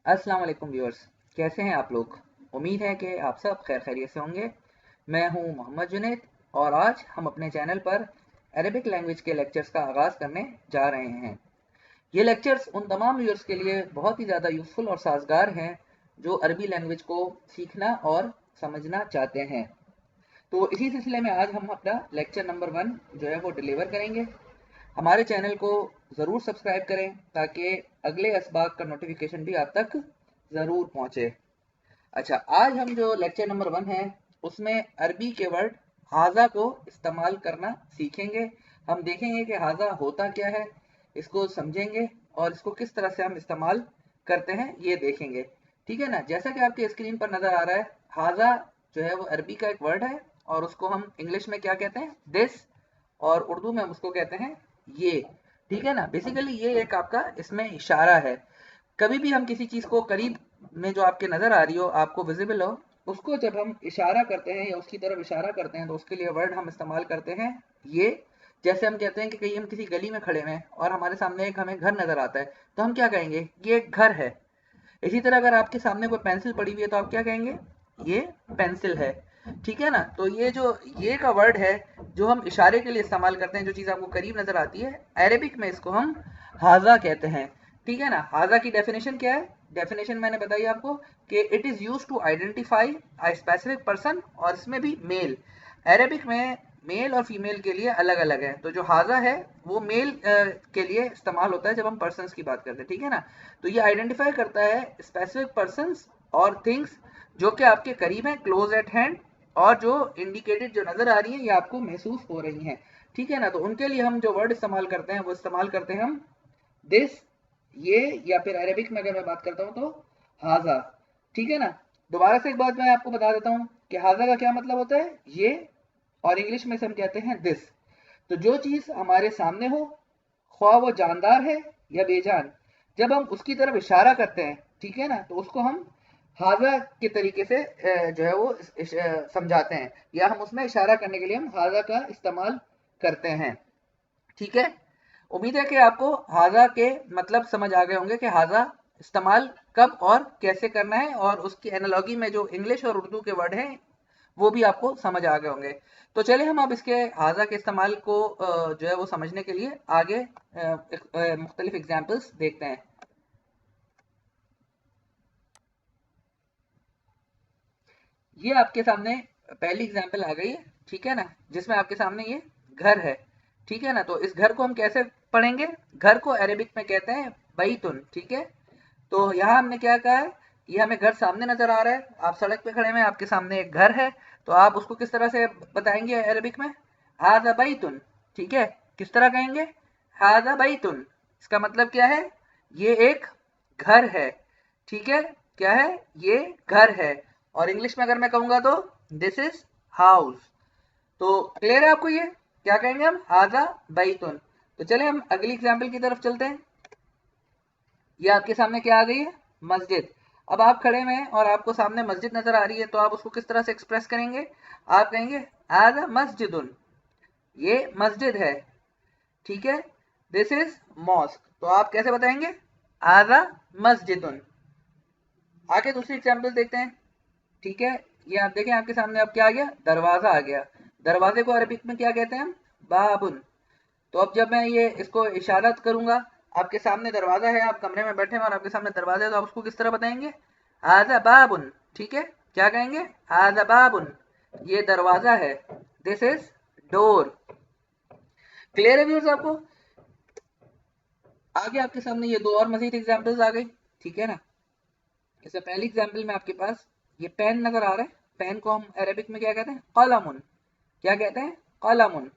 अस्सलाम वालेकुम व्यूअर्स, कैसे हैं आप लोग। उम्मीद है कि आप सब खैर खैरियत से होंगे। मैं हूं मोहम्मद जुनैद और आज हम अपने चैनल पर अरबिक लैंग्वेज के लेक्चर्स का आगाज़ करने जा रहे हैं। ये लेक्चर्स उन तमाम व्यूअर्स के लिए बहुत ही ज़्यादा यूज़फुल और साजगार हैं जो अरबी लैंग्वेज को सीखना और समझना चाहते हैं। तो इसी सिलसिले में आज हम अपना लेक्चर नंबर 1 जो है वो डिलीवर करेंगे। हमारे चैनल को ज़रूर सब्सक्राइब करें ताकि अगले असबाक का नोटिफिकेशन भी आप तक ज़रूर पहुँचे। अच्छा, आज हम जो लेक्चर नंबर 1 है उसमें अरबी के वर्ड हाजा को इस्तेमाल करना सीखेंगे। हम देखेंगे कि हाजा होता क्या है, इसको समझेंगे और इसको किस तरह से हम इस्तेमाल करते हैं ये देखेंगे। ठीक है ना। जैसा कि आपकी स्क्रीन पर नज़र आ रहा है, हाजा जो है वो अरबी का एक वर्ड है और उसको हम इंग्लिश में क्या कहते हैं, दिस, और उर्दू में हम उसको कहते हैं ये। ठीक है ना। बेसिकली ये एक आपका इसमें इशारा है। कभी भी हम किसी चीज़ को करीब में जो आपके नज़र आ रही हो, आपको विजिबल हो, उसको जब हम इशारा करते हैं या उसकी तरफ इशारा करते हैं तो उसके लिए वर्ड हम इस्तेमाल करते हैं ये। जैसे हम कहते हैं कि कहीं हम किसी गली में खड़े हैं और हमारे सामने एक हमें घर नज़र आता है तो हम क्या कहेंगे, ये एक घर है। इसी तरह अगर आपके सामने कोई पेंसिल पड़ी हुई है तो आप क्या कहेंगे, ये पेंसिल है। ठीक है ना। तो ये जो ये का वर्ड है जो हम इशारे के लिए इस्तेमाल करते हैं, जो चीज़ आपको करीब नजर आती है, अरेबिक में इसको हम हाजा कहते हैं। ठीक है ना। हाजा की डेफिनेशन क्या है, डेफिनेशन मैंने बताई आपको कि it is use to identify a specific person, और इसमें भी मेल। अरेबिक में मेल और फीमेल के लिए अलग अलग है। तो जो हाजा है वो मेल के लिए इस्तेमाल होता है जब हम पर्सन्स की बात करते हैं। ठीक है ना। तो ये आइडेंटिफाई करता है स्पेसिफिक पर्सन्स और थिंग्स जो कि आपके करीब हैं, क्लोज एट हैंड, और जो इंडिकेटेड जो नज़र आ रही है ये आपको महसूस हो रही हैं। ठीक है ना। तो उनके लिए हम जो वर्ड इस्तेमाल करते हैं वो इस्तेमाल करते हैं हम दिस, ये, या फिर अरेबिक में अगर मैं बात करता हूँ तो हाजा। ठीक है ना। दोबारा से एक बात मैं आपको बता देता हूँ कि हाजा का क्या मतलब होता है, ये, और इंग्लिश में से हम कहते हैं दिस। तो जो चीज़ हमारे सामने हो, ख्वाह वो जानदार है या बेजान, जब हम उसकी तरफ इशारा करते हैं, ठीक है ना, तो उसको हम हाजा के तरीके से जो है वो समझाते हैं, या हम उसमें इशारा करने के लिए हम हाजा का इस्तेमाल करते हैं। ठीक है। उम्मीद है कि आपको हाजा के मतलब समझ आ गए होंगे कि हाजा इस्तेमाल कब और कैसे करना है, और उसकी एनालॉगी में जो इंग्लिश और उर्दू के वर्ड हैं वो भी आपको समझ आ गए होंगे। तो चलिए हम अब इसके हाजा के इस्तेमाल को जो है वो समझने के लिए आगे मुख्तलिफ एग्जाम्पल्स देखते हैं। ये आपके सामने पहली एग्जाम्पल आ गई है। ठीक है ना। जिसमें आपके सामने ये घर है। ठीक है ना। तो इस घर को हम कैसे पढ़ेंगे, घर को अरेबिक में कहते हैं बैतुन। ठीक है। तो यहाँ हमने क्या कहा है, ये हमें घर सामने नजर आ रहा है, आप सड़क पे खड़े हैं, आपके सामने एक घर है, तो आप उसको किस तरह से बताएंगे अरबिक में, हाजा बैतुन। ठीक है। किस तरह कहेंगे, हाजा बैतुन। इसका मतलब क्या है, ये एक घर है। ठीक है। क्या है, ये घर है। और इंग्लिश में अगर मैं कहूंगा तो दिस इज हाउस। तो क्लियर है आपको, ये क्या कहेंगे हम, हाजा बैतुन। तो चले हम अगली एग्जाम्पल की तरफ चलते हैं। ये आपके सामने क्या आ गई है, मस्जिद। अब आप खड़े हुए हैं और आपको सामने मस्जिद नजर आ रही है, तो आप उसको किस तरह से एक्सप्रेस करेंगे, आप कहेंगे आजा मस्जिदुन, ये मस्जिद है। ठीक है। दिस इज मॉस्क, तो आप कैसे बताएंगे, आजा मस्जिदुन। आगे दूसरी एग्जाम्पल देखते हैं। ठीक है। ये आप देखें आपके सामने अब क्या आ गया, दरवाजा आ गया। दरवाजे को अरबिक में क्या कहते हैं हम, बाबुन। तो अब जब मैं ये इसको इशारत करूंगा, आपके सामने दरवाजा है, आप कमरे में बैठे हैं और आपके सामने दरवाजा है, तो आप उसको किस तरह बताएंगे, आजा बाबुन। ठीक है। क्या कहेंगे, आजा बाबुन, ये दरवाजा है, दिस इज डोर। क्लियर है व्यूअर्स आपको। आगे आपके सामने ये दो और मजीद एग्जांपल्स आ गई। ठीक है ना। इससे पहली एग्जांपल में आपके पास ये पेन नजर आ रहा है। पेन को हम अरेबिक में क्या कहते हैं, कलमुन। क्या कहते हैं, कलमुन।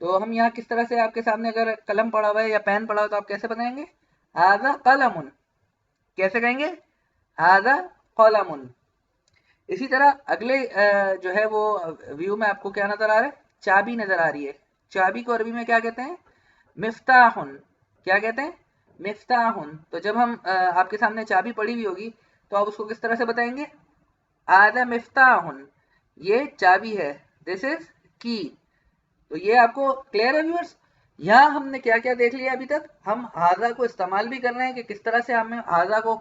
तो हम यहाँ किस तरह से, आपके सामने अगर कलम पड़ा हुआ है या पेन पड़ा हुआ है तो आप कैसे बताएंगे, हाजा कलमुन। कैसे कहेंगे, हाजा कलमुन। इसी तरह अगले जो है वो व्यू में आपको क्या नजर आ रहा है, चाबी नजर आ रही है। चाबी को अरबी में क्या कहते हैं, मिफ्ताहुन। क्या कहते हैं, मिफ्ताहुन। तो जब हम आपके सामने चाबी पड़ी हुई होगी तो आप उसको किस तरह से बताएंगे, आदा मिफ्ताहुन, ये चाबी है, दिस इज की। तो ये आपको क्लियर है व्यूअर्स। यहाँ हमने क्या क्या देख लिया अभी तक। हम हाजा को इस्तेमाल भी कर रहे हैं कि किस तरह से हमें हाजा को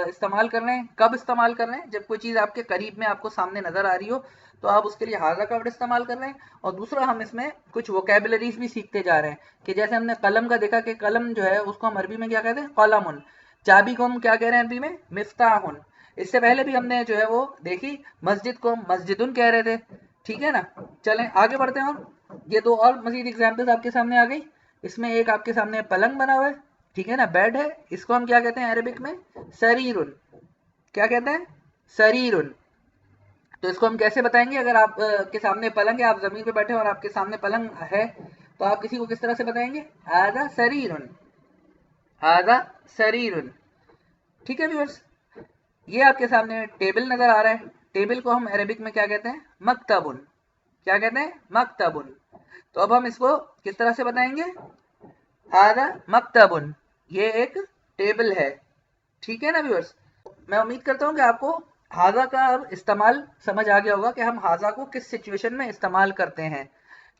इस्तेमाल कर रहे हैं, कब इस्तेमाल कर रहे हैं, जब कोई चीज़ आपके करीब में आपको सामने नज़र आ रही हो तो आप उसके लिए हाजा का वर्ड इस्तेमाल कर रहे हैं। और दूसरा हम इसमें कुछ वोकेबलरीज भी सीखते जा रहे हैं कि जैसे हमने कलम का देखा कि कलम जो है उसको हम अरबी में क्या कहते हैं, कलमुन। चाबी को हम क्या कह रहे हैं अरबी में, मिफ्ताहुन। इससे पहले भी हमने जो है वो देखी, मस्जिद को हम मस्जिदुन कह रहे थे। ठीक है ना। चलें आगे बढ़ते हैं। और ये दो और मजीद एग्जाम्पल्स आपके सामने आ गई। इसमें एक आपके सामने पलंग बना हुआ है, ठीक है ना, बेड है। इसको हम क्या कहते हैं अरबिक में, सरीरुन। क्या कहते हैं, सरीरुन। तो इसको हम कैसे बताएंगे, अगर आप के सामने पलंग है, आप जमीन पे बैठे और आपके सामने पलंग है, तो आप किसी को किस तरह से बताएंगे, आधा सरीरुन, आधा सरीरुन। ठीक है व्यूअर्स। ये आपके सामने टेबल नजर आ रहा है। टेबल को हम अरबिक में क्या कहते हैं, मक्तबुन। क्या कहते हैं, मक्तबुन। तो अब हम इसको किस तरह से बताएंगे, हादा मक्तबुन, ये एक टेबल है। ठीक है ना व्यूअर्स। मैं उम्मीद करता हूँ कि आपको हाजा का अब इस्तेमाल समझ आ गया होगा कि हम हाजा को किस सिचुएशन में इस्तेमाल करते हैं।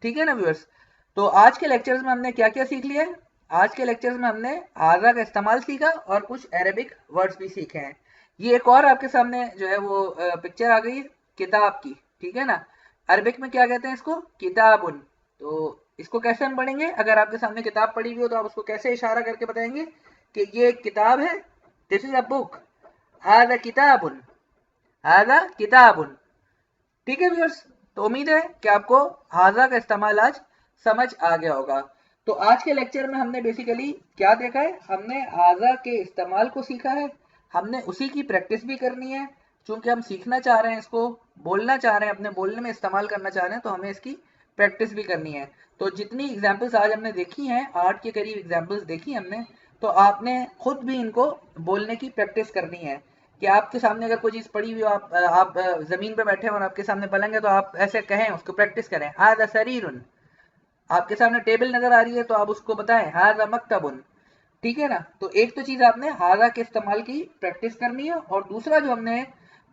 ठीक है ना व्यूअर्स। तो आज के लेक्चर्स में हमने क्या क्या सीख लिया है। आज के लेक्चर्स में हमने हाजा का इस्तेमाल सीखा और कुछ अरेबिक वर्ड्स भी सीखे हैं। ये एक और आपके सामने जो है वो पिक्चर आ गई है किताब की। ठीक है ना। अरबिक में क्या कहते हैं इसको, किताबुन। तो इसको कैसे हम पढ़ेंगे, अगर आपके सामने किताब पढ़ी हुई हो तो आप उसको कैसे इशारा करके बताएंगे कि ये एक किताब है, दिस इज अ बुक, हादा किताबुन, हादा किताबुन। ठीक है व्यूअर्स। तो उम्मीद है कि आपको हाजा का इस्तेमाल आज समझ आ गया होगा। तो आज के लेक्चर में हमने बेसिकली क्या देखा है, हमने हाजा के इस्तेमाल को सीखा है। हमने उसी की प्रैक्टिस भी करनी है, क्योंकि हम सीखना चाह रहे हैं, इसको बोलना चाह रहे हैं, अपने बोलने में इस्तेमाल करना चाह रहे हैं, तो हमें इसकी प्रैक्टिस भी करनी है। तो जितनी एग्जाम्पल्स आज हमने देखी हैं, 8 के करीब एग्जाम्पल्स देखी हमने, तो आपने खुद भी इनको बोलने की प्रैक्टिस करनी है। कि आपके सामने अगर कोई चीज पड़ी हुई हो, आप जमीन पे बैठे हो और आपके सामने पलंग है, तो आप ऐसे कहें, उसको प्रैक्टिस करें, हादा सरीरुन। आपके सामने टेबल नजर आ रही है तो आप उसको बताएं, हादा मक्तबुन। ठीक है ना। तो एक तो चीज आपने हादा के इस्तेमाल की प्रैक्टिस करनी है, और दूसरा जो हमने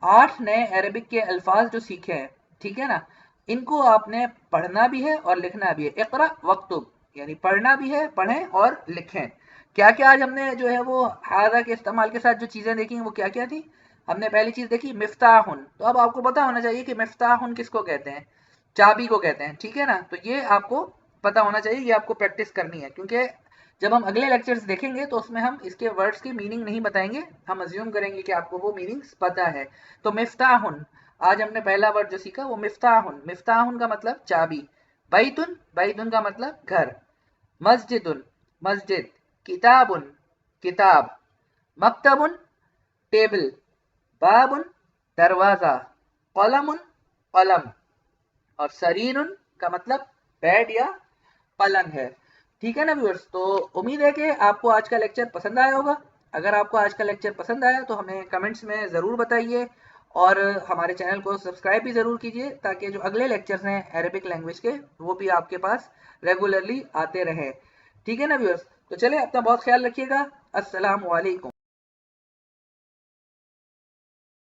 8 नए अरबिक के अल्फाज जो सीखे हैं, ठीक है ना, इनको आपने पढ़ना भी है और लिखना भी है। इक़रा वक्तुब, यानी पढ़ना भी है, पढ़ें और लिखें। क्या क्या आज हमने जो है वो हादा के इस्तेमाल के साथ जो चीजें देखी वो क्या क्या थी। हमने पहली चीज देखी मिफ्ताहुन। तो अब आपको पता होना चाहिए कि मिफ्ताहुन किसको कहते हैं, चाबी को कहते हैं। ठीक है ना। तो ये आपको पता होना चाहिए, ये आपको प्रैक्टिस करनी है, क्योंकि जब हम अगले लेक्चर्स देखेंगे तो उसमें हम इसके वर्ड्स की मीनिंग नहीं बताएंगे, हम अज्यूम करेंगे कि आपको वो मीनिंग्स पता है। तो मिफ्ताहुन, आज हमने पहला वर्ड जो सीखा वो मिफ्ताहुन। मिफ्ताहुन का मतलब चाबी। बैतुन, बैतुन का मतलब घर। मस्जिदुन, मस्जिद। किताबुन, किताब। मक्तबुन, टेबल। बाबुन, दरवाजा। कलमुन, कलम। और सरीरुन का मतलब बेड या पलंग है। ठीक है ना व्यूअर्स। तो उम्मीद है कि आपको आज का लेक्चर पसंद आया होगा। अगर आपको आज का लेक्चर पसंद आया तो हमें कमेंट्स में ज़रूर बताइए, और हमारे चैनल को सब्सक्राइब भी ज़रूर कीजिए, ताकि जो अगले लेक्चर्स हैं अरेबिक लैंग्वेज के वो भी आपके पास रेगुलरली आते रहें। ठीक है ना व्यूअर्स। तो चले, अपना बहुत ख्याल रखिएगा। अस्सलाम वालेकुम।